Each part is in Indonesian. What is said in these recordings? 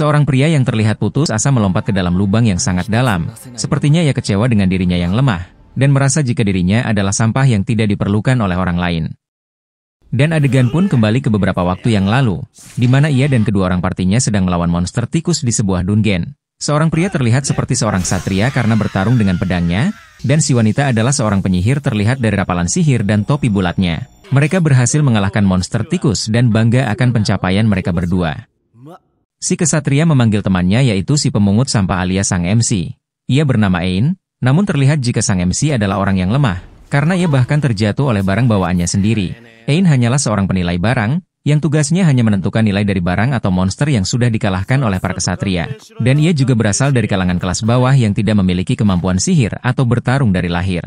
Seorang pria yang terlihat putus asa melompat ke dalam lubang yang sangat dalam. Sepertinya ia kecewa dengan dirinya yang lemah, dan merasa jika dirinya adalah sampah yang tidak diperlukan oleh orang lain. Dan adegan pun kembali ke beberapa waktu yang lalu, di mana ia dan kedua orang partinya sedang melawan monster tikus di sebuah dungeon. Seorang pria terlihat seperti seorang satria karena bertarung dengan pedangnya, dan si wanita adalah seorang penyihir terlihat dari rapalan sihir dan topi bulatnya. Mereka berhasil mengalahkan monster tikus dan bangga akan pencapaian mereka berdua. Si kesatria memanggil temannya yaitu si pemungut sampah alias sang MC. Ia bernama Ain, namun terlihat jika sang MC adalah orang yang lemah, karena ia bahkan terjatuh oleh barang bawaannya sendiri. Ain hanyalah seorang penilai barang, yang tugasnya hanya menentukan nilai dari barang atau monster yang sudah dikalahkan oleh para kesatria. Dan ia juga berasal dari kalangan kelas bawah yang tidak memiliki kemampuan sihir atau bertarung dari lahir.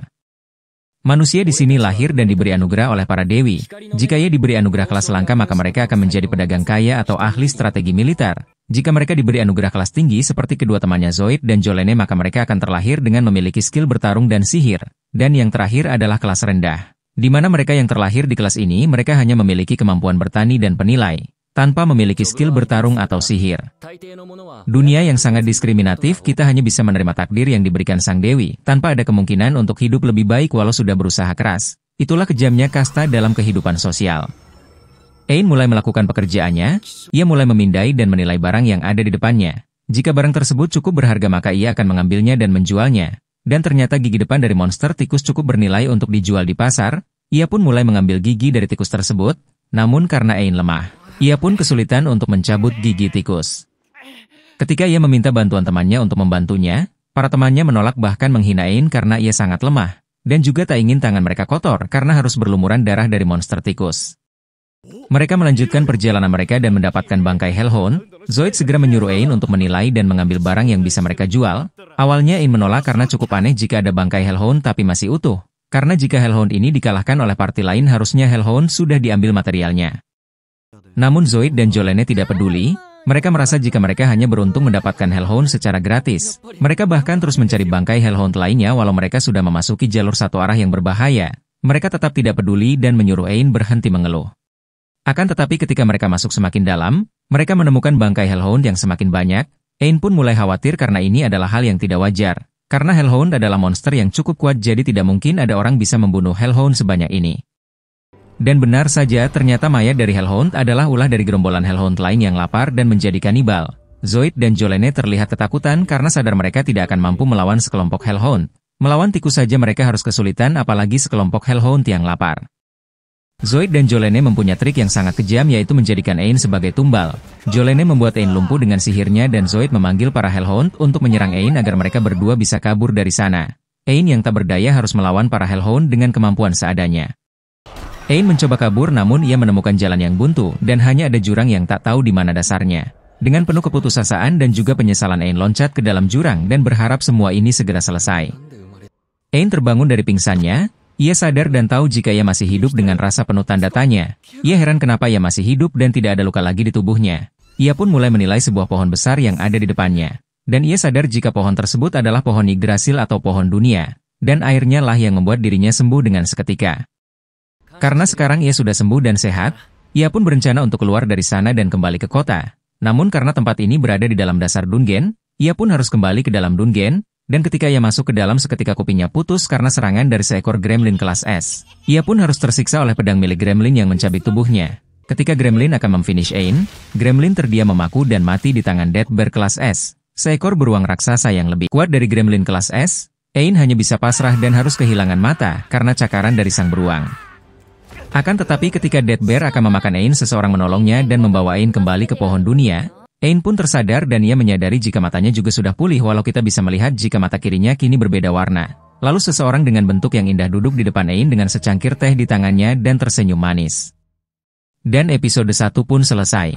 Manusia di sini lahir dan diberi anugerah oleh para dewi. Jika ia diberi anugerah kelas langka maka mereka akan menjadi pedagang kaya atau ahli strategi militer. Jika mereka diberi anugerah kelas tinggi seperti kedua temannya Zoid dan Jolene maka mereka akan terlahir dengan memiliki skill bertarung dan sihir. Dan yang terakhir adalah kelas rendah. Di mana mereka yang terlahir di kelas ini mereka hanya memiliki kemampuan bertani dan penilai, tanpa memiliki skill bertarung atau sihir. Dunia yang sangat diskriminatif, kita hanya bisa menerima takdir yang diberikan sang dewi, tanpa ada kemungkinan untuk hidup lebih baik walau sudah berusaha keras. Itulah kejamnya kasta dalam kehidupan sosial. Ain mulai melakukan pekerjaannya, ia mulai memindai dan menilai barang yang ada di depannya. Jika barang tersebut cukup berharga maka ia akan mengambilnya dan menjualnya. Dan ternyata gigi depan dari monster tikus cukup bernilai untuk dijual di pasar, ia pun mulai mengambil gigi dari tikus tersebut, namun karena Ain lemah, ia pun kesulitan untuk mencabut gigi tikus. Ketika ia meminta bantuan temannya untuk membantunya, para temannya menolak bahkan menghina Ain karena ia sangat lemah, dan juga tak ingin tangan mereka kotor karena harus berlumuran darah dari monster tikus. Mereka melanjutkan perjalanan mereka dan mendapatkan bangkai Hellhound. Zoid segera menyuruh Ain untuk menilai dan mengambil barang yang bisa mereka jual. Awalnya Ain menolak karena cukup aneh jika ada bangkai Hellhound tapi masih utuh. Karena jika Hellhound ini dikalahkan oleh party lain harusnya Hellhound sudah diambil materialnya. Namun Zoid dan Jolene tidak peduli. Mereka merasa jika mereka hanya beruntung mendapatkan Hellhound secara gratis. Mereka bahkan terus mencari bangkai Hellhound lainnya walau mereka sudah memasuki jalur satu arah yang berbahaya. Mereka tetap tidak peduli dan menyuruh Ain berhenti mengeluh. Akan tetapi ketika mereka masuk semakin dalam, mereka menemukan bangkai Hellhound yang semakin banyak. Ain pun mulai khawatir karena ini adalah hal yang tidak wajar. Karena Hellhound adalah monster yang cukup kuat jadi tidak mungkin ada orang bisa membunuh Hellhound sebanyak ini. Dan benar saja ternyata mayat dari Hellhound adalah ulah dari gerombolan Hellhound lain yang lapar dan menjadi kanibal. Zoid dan Jolene terlihat ketakutan karena sadar mereka tidak akan mampu melawan sekelompok Hellhound. Melawan tikus saja mereka harus kesulitan apalagi sekelompok Hellhound yang lapar. Zoid dan Jolene mempunyai trik yang sangat kejam yaitu menjadikan Ain sebagai tumbal. Jolene membuat Ain lumpuh dengan sihirnya dan Zoid memanggil para Hellhound untuk menyerang Ain agar mereka berdua bisa kabur dari sana. Ain yang tak berdaya harus melawan para Hellhound dengan kemampuan seadanya. Ain mencoba kabur namun ia menemukan jalan yang buntu dan hanya ada jurang yang tak tahu di mana dasarnya. Dengan penuh keputusasaan dan juga penyesalan Ain loncat ke dalam jurang dan berharap semua ini segera selesai. Ain terbangun dari pingsannya. Ia sadar dan tahu jika ia masih hidup dengan rasa penuh tanda tanya. Ia heran kenapa ia masih hidup dan tidak ada luka lagi di tubuhnya. Ia pun mulai menilai sebuah pohon besar yang ada di depannya. Dan ia sadar jika pohon tersebut adalah pohon Yggdrasil atau pohon dunia. Dan airnya lah yang membuat dirinya sembuh dengan seketika. Karena sekarang ia sudah sembuh dan sehat, ia pun berencana untuk keluar dari sana dan kembali ke kota. Namun karena tempat ini berada di dalam dasar dungeon, ia pun harus kembali ke dalam dungeon. Dan ketika ia masuk ke dalam seketika kupingnya putus karena serangan dari seekor gremlin kelas S. Ia pun harus tersiksa oleh pedang milik gremlin yang mencabik tubuhnya. Ketika gremlin akan memfinish Ain, gremlin terdiam memaku dan mati di tangan Death Bear kelas S. Seekor beruang raksasa yang lebih kuat dari gremlin kelas S, Ain hanya bisa pasrah dan harus kehilangan mata karena cakaran dari sang beruang. Akan tetapi ketika Death Bear akan memakan Ain seseorang menolongnya dan membawa Ain kembali ke pohon dunia, Ain pun tersadar dan ia menyadari jika matanya juga sudah pulih walau kita bisa melihat jika mata kirinya kini berbeda warna. Lalu seseorang dengan bentuk yang indah duduk di depan Ain dengan secangkir teh di tangannya dan tersenyum manis. Dan episode 1 pun selesai.